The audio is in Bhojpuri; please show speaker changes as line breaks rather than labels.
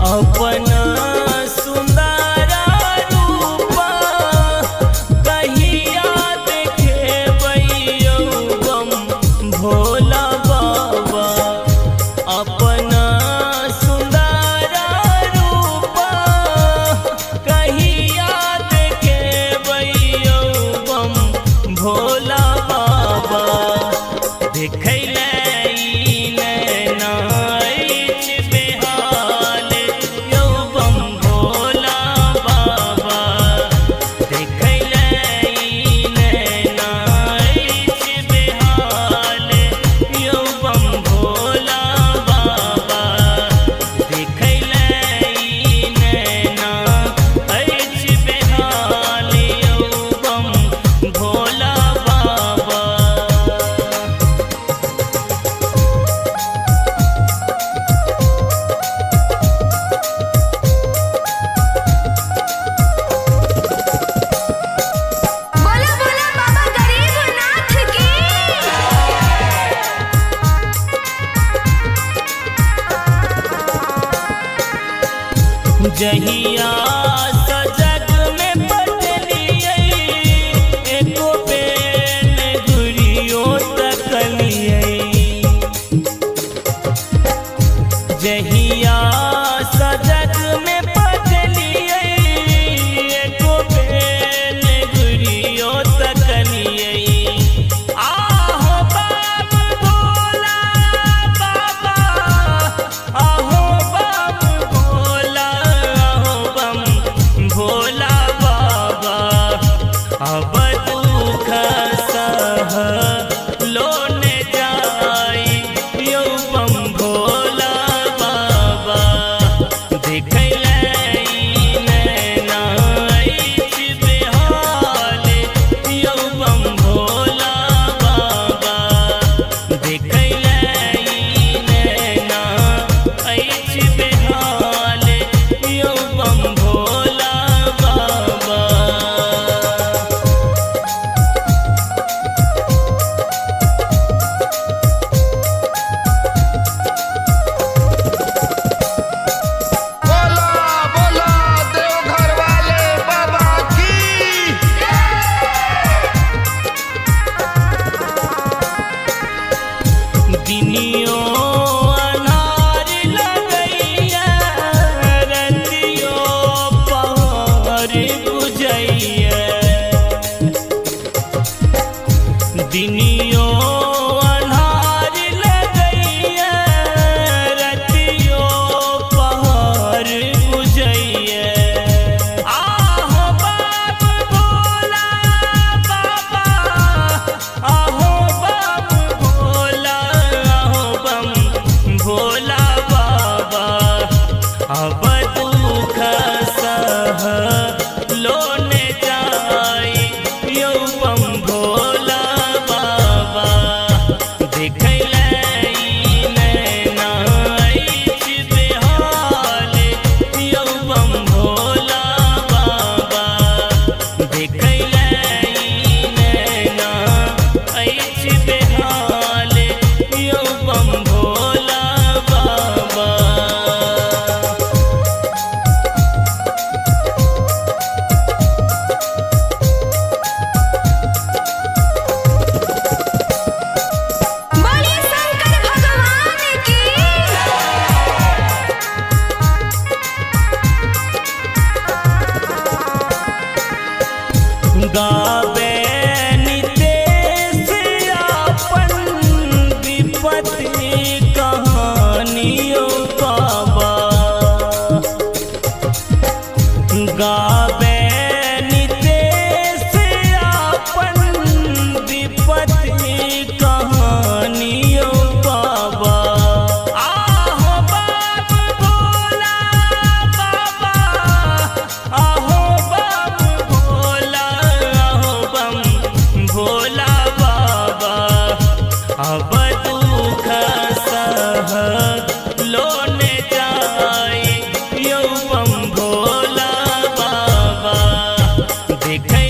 अपना सुंदर रूप कहिया देखेबै यौ बम भोला बाबा। अपना सुंदर रूप कहिया देखेबै यौ बम भोला बाबा। देखै जहिया सजग में बदलिए एको बेन घुरियो तकलिए। जहिया सजग में बदलिए एको बेन घुरियो तकलिए। आहो बाप भोला बाबा, आहो बाप भोला भोला बाबा। अब दुख सह लो ने जाई यौ बम भोला बाबा। देखै नैना अछि बेहाल यौ बम भोला बाबा। देखै नैना अछि बेहाल यौ बम भोला। दिनियो अनार लगैया रतियो पहर बुझैया। दिनियो अनार लगैया रतियो पहर बुझैया। आहो बाप भोला बाबा, आहो बाप भोला भोला बाबा। अब दुख सह लो ने जाई यौ बम भोला बाबा। देखै नैना अछि बेहाल यौ बम भोला बाबा। देखै नैना अछि बेहाल यौ बम भोला बाबा।
बोलिए शंकर भगवान की।
गावे नितेश अपन विपत्ति कहानियों बाबा। गावे नितेश अपन विपत्ति कहानियों बाबा। आहो बाप भोला बाबा, आहो बाप भोला, आहो बम भोला बाबा। अब दुख सह लो ने जाई यौ बम भोला बाबा। देखै